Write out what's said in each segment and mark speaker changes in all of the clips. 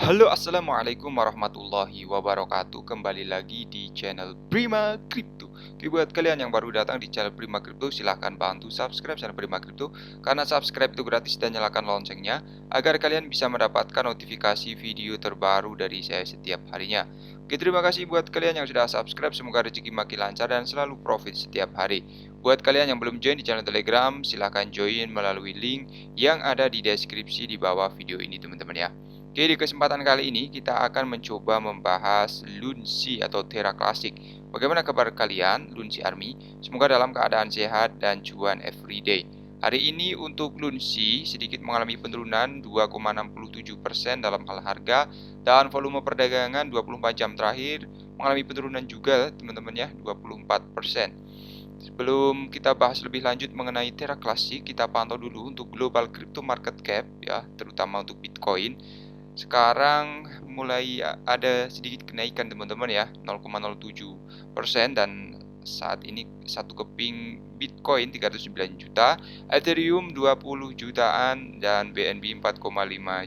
Speaker 1: Halo, assalamualaikum warahmatullahi wabarakatuh. Kembali lagi di channel Prima Crypto. Oke, buat kalian yang baru datang di channel Prima Crypto, silahkan bantu subscribe channel Prima Crypto karena subscribe itu gratis dan nyalakan loncengnya agar kalian bisa mendapatkan notifikasi video terbaru dari saya setiap harinya. Oke, terima kasih buat kalian yang sudah subscribe. Semoga rezeki makin lancar dan selalu profit setiap hari. Buat kalian yang belum join di channel Telegram, silahkan join melalui link yang ada di deskripsi di bawah video ini, teman-teman ya. Oke, di kesempatan kali ini kita akan mencoba membahas Lunsi atau Terra Classic. Bagaimana kabar kalian, Lunsi Army? Semoga dalam keadaan sehat dan cuan everyday. Hari ini untuk Lunsi sedikit mengalami penurunan 2,67% dalam hal harga dan volume perdagangan 24 jam terakhir mengalami penurunan juga, teman-teman ya, 24%. Sebelum kita bahas lebih lanjut mengenai Terra Classic, kita pantau dulu untuk global crypto market cap ya, terutama untuk Bitcoin. Sekarang mulai ada sedikit kenaikan, teman-teman ya, 0,07% dan saat ini satu keping Bitcoin 309 juta, Ethereum 20 jutaan dan BNB 4,5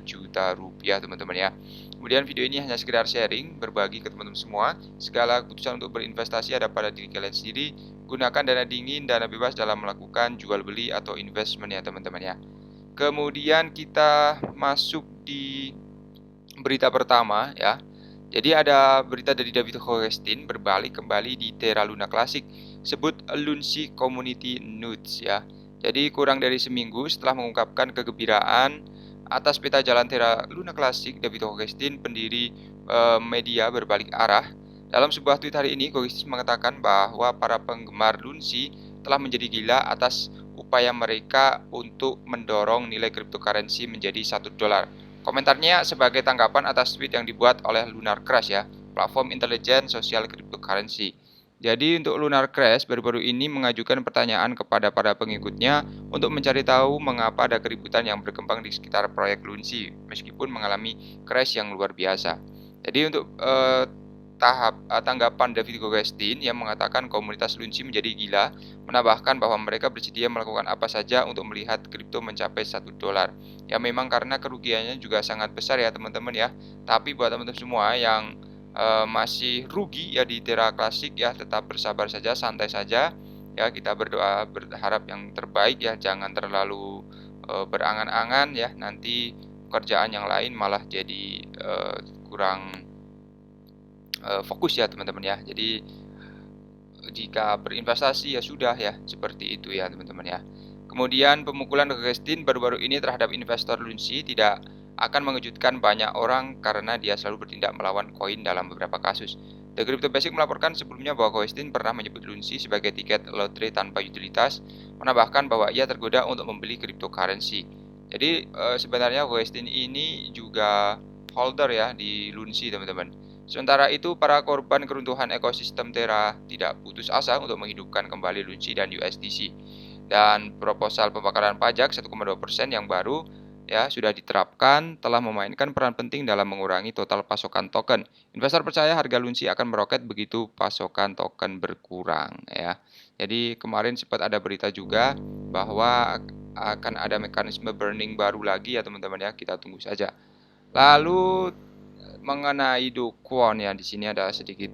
Speaker 1: juta rupiah, teman-teman ya. Kemudian video ini hanya sekedar sharing, berbagi ke teman-teman semua. Segala keputusan untuk berinvestasi ada pada diri kalian sendiri. Gunakan dana dingin, dana bebas dalam melakukan jual beli atau investment ya, teman-teman ya. Kemudian kita masuk di berita pertama ya. Jadi ada berita dari David Horestin berbalik kembali di Terra Luna Classic, sebut Lunsi Community Nudes ya. Jadi kurang dari seminggu setelah mengungkapkan kegembiraan atas peta jalan Terra Luna Classic, David Horestin, pendiri media berbalik arah. Dalam sebuah tweet hari ini, Horestin mengatakan bahwa para penggemar Lunsi telah menjadi gila atas upaya mereka untuk mendorong nilai cryptocurrency menjadi $1. Komentarnya sebagai tanggapan atas tweet yang dibuat oleh Lunar Crash ya, platform intelijen sosial cryptocurrency. Jadi untuk Lunar Crash baru-baru ini mengajukan pertanyaan kepada para pengikutnya untuk mencari tahu mengapa ada keributan yang berkembang di sekitar proyek Lunsi meskipun mengalami crash yang luar biasa. Jadi untuk tanggapan David Gogustin yang mengatakan komunitas Lunsi menjadi gila, menambahkan bahwa mereka bersedia melakukan apa saja untuk melihat kripto mencapai $1. Ya memang karena kerugiannya juga sangat besar ya teman-teman ya. Tapi buat teman-teman semua yang masih rugi ya di Terra Classic ya, tetap bersabar saja, santai saja. Ya kita berdoa berharap yang terbaik ya, jangan terlalu berangan-angan ya, nanti pekerjaan yang lain malah jadi kurang fokus ya teman-teman ya. Jadi jika berinvestasi ya sudah ya, seperti itu ya teman-teman ya. Kemudian pemukulan Gustin baru-baru ini terhadap investor Lunsi tidak akan mengejutkan banyak orang karena dia selalu bertindak melawan koin dalam beberapa kasus. The Crypto Basic melaporkan sebelumnya bahwa Gustin pernah menyebut Lunsi sebagai tiket lotre tanpa utilitas, menambahkan bahwa ia tergoda untuk membeli cryptocurrency. Jadi sebenarnya Gustin ini juga holder ya di Lunsi teman-teman. Sementara itu, para korban keruntuhan ekosistem Terra tidak putus asa untuk menghidupkan kembali Lunsi dan USDC. Dan proposal pembakaran pajak 1,2% yang baru ya sudah diterapkan telah memainkan peran penting dalam mengurangi total pasokan token. Investor percaya harga Lunsi akan meroket begitu pasokan token berkurang ya. Jadi kemarin sempat ada berita juga bahwa akan ada mekanisme burning baru lagi ya teman-teman ya, kita tunggu saja. Lalu mengenai Do Kwon ya, di sini ada sedikit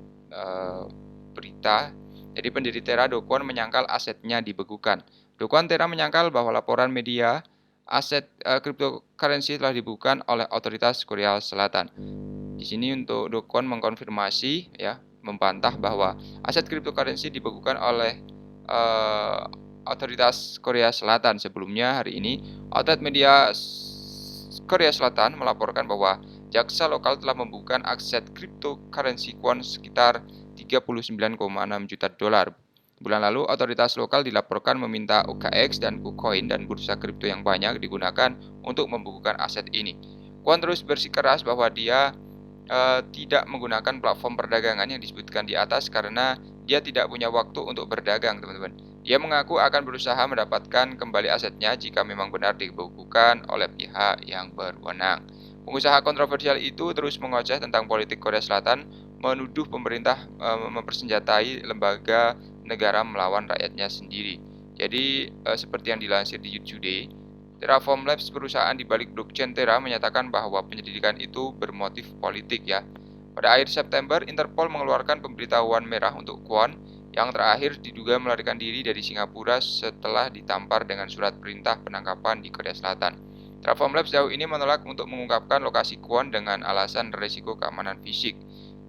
Speaker 1: berita. Jadi pendiri Terra, Do Kwon, menyangkal asetnya dibekukan. Do Kwon Terra menyangkal bahwa laporan media aset cryptocurrency telah dibekukan oleh otoritas Korea Selatan. Di sini untuk Do Kwon mengkonfirmasi ya, membantah bahwa aset cryptocurrency dibekukan oleh otoritas Korea Selatan. Sebelumnya hari ini outlet media Korea Selatan melaporkan bahwa jaksa lokal telah membuka aset cryptocurrency Kwon sekitar $39,6 juta. Bulan lalu, otoritas lokal dilaporkan meminta OKX dan KuCoin dan bursa kripto yang banyak digunakan untuk membukukan aset ini. Kwon terus bersikeras bahwa dia tidak menggunakan platform perdagangan yang disebutkan di atas karena dia tidak punya waktu untuk berdagang, teman-teman. Dia mengaku akan berusaha mendapatkan kembali asetnya jika memang benar dibekukan oleh pihak yang berwenang. Pengusaha kontroversial itu terus mengoceh tentang politik Korea Selatan, menuduh pemerintah mempersenjatai lembaga negara melawan rakyatnya sendiri. Jadi seperti yang dilansir di YouTube Today, Terraform Labs, perusahaan di balik blockchain Terra, menyatakan bahwa penyelidikan itu bermotif politik ya. Pada akhir September, Interpol mengeluarkan pemberitahuan merah untuk Kwon yang terakhir diduga melarikan diri dari Singapura setelah ditampar dengan surat perintah penangkapan di Korea Selatan. Terraform Labs sejauh ini menolak untuk mengungkapkan lokasi Kwon dengan alasan risiko keamanan fisik.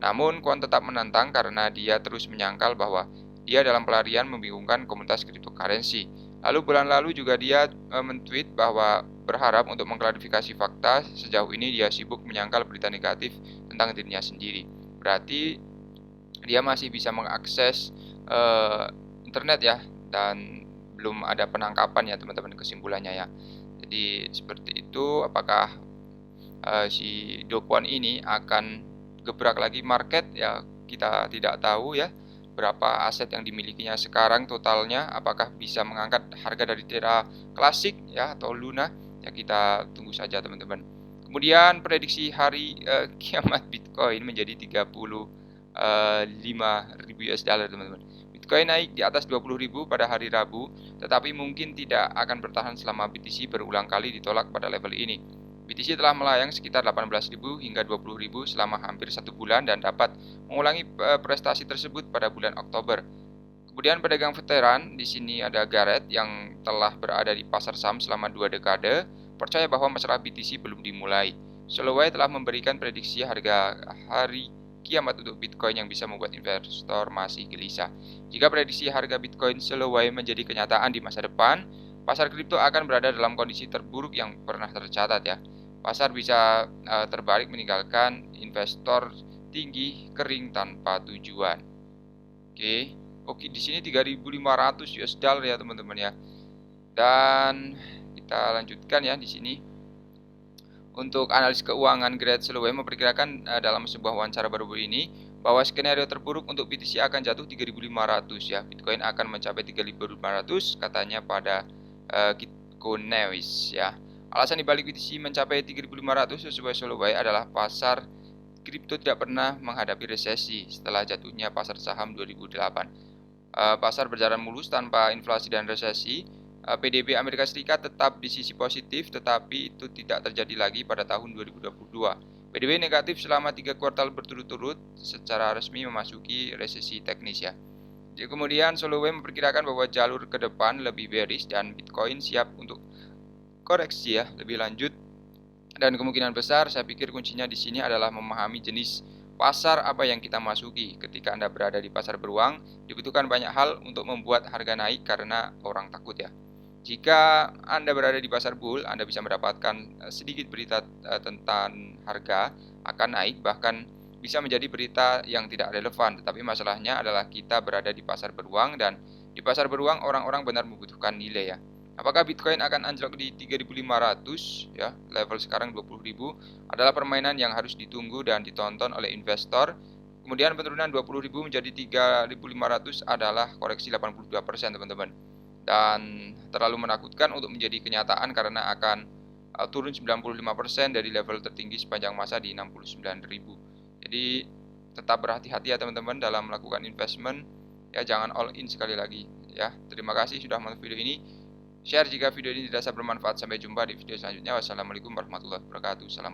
Speaker 1: Namun, Kwon tetap menantang karena dia terus menyangkal bahwa dia dalam pelarian membingungkan komunitas cryptocurrency. Lalu bulan lalu juga dia men-tweet bahwa berharap untuk mengklarifikasi fakta. Sejauh ini dia sibuk menyangkal berita negatif tentang dirinya sendiri. Berarti dia masih bisa mengakses internet ya, dan belum ada penangkapan ya teman-teman, kesimpulannya ya. Jadi seperti itu. Apakah si Do Kwon ini akan gebrak lagi market ya, kita tidak tahu ya. Berapa aset yang dimilikinya sekarang totalnya, apakah bisa mengangkat harga dari Terra klasik ya atau Luna ya, kita tunggu saja teman-teman. Kemudian prediksi hari kiamat Bitcoin menjadi 35.000 US dollar teman-teman. Bitcoin naik di atas 20.000 pada hari Rabu, tetapi mungkin tidak akan bertahan selama BTC berulang kali ditolak pada level ini. BTC telah melayang sekitar 18.000 hingga 20.000 selama hampir 1 bulan dan dapat mengulangi prestasi tersebut pada bulan Oktober. Kemudian pedagang veteran, di sini ada Gareth yang telah berada di pasar saham selama 2 dekade, percaya bahwa masalah BTC belum dimulai. Soloway telah memberikan prediksi harga hari kiamat untuk Bitcoin yang bisa membuat investor masih gelisah. Jika prediksi harga Bitcoin Soloway menjadi kenyataan di masa depan, pasar kripto akan berada dalam kondisi terburuk yang pernah tercatat ya. Pasar bisa terbalik meninggalkan investor tinggi kering tanpa tujuan. Oke, di sini 3.500 US dollar ya teman-teman ya. Dan kita lanjutkan ya di sini. Untuk analis keuangan Greg Soloway memperkirakan dalam sebuah wawancara baru-baru ini bahwa skenario terburuk untuk BTC akan jatuh 3.500 ya. Bitcoin akan mencapai 3.500 katanya pada Gitcoin ya. Alasan dibalik BTC mencapai 3.500 sesuai Soloway adalah pasar kripto tidak pernah menghadapi resesi setelah jatuhnya pasar saham 2008. Pasar berjalan mulus tanpa inflasi dan resesi. PDB Amerika Serikat tetap di sisi positif, tetapi itu tidak terjadi lagi pada tahun 2022. PDB negatif selama 3 kuartal berturut-turut, secara resmi memasuki resesi teknis ya. Jadi kemudian Soloway memperkirakan bahwa jalur ke depan lebih bearish dan Bitcoin siap untuk koreksi ya lebih lanjut. Dan kemungkinan besar saya pikir kuncinya di sini adalah memahami jenis pasar apa yang kita masuki. Ketika Anda berada di pasar beruang, dibutuhkan banyak hal untuk membuat harga naik karena orang takut ya. Jika Anda berada di pasar bull, Anda bisa mendapatkan sedikit berita tentang harga akan naik, bahkan bisa menjadi berita yang tidak relevan. Tetapi masalahnya adalah kita berada di pasar beruang, dan di pasar beruang orang-orang benar membutuhkan nilai ya. Apakah Bitcoin akan anjlok di 3.500 ya, level sekarang 20.000 adalah permainan yang harus ditunggu dan ditonton oleh investor. Kemudian penurunan 20.000 menjadi 3.500 adalah koreksi 82% teman-teman. Dan terlalu menakutkan untuk menjadi kenyataan karena akan turun 95% dari level tertinggi sepanjang masa di 69.000. Jadi tetap berhati-hati ya teman-teman dalam melakukan investment ya, jangan all in sekali lagi ya. Terima kasih sudah menonton video ini. Share jika video ini dirasa bermanfaat. Sampai jumpa di video selanjutnya. Wassalamualaikum warahmatullahi wabarakatuh. Salam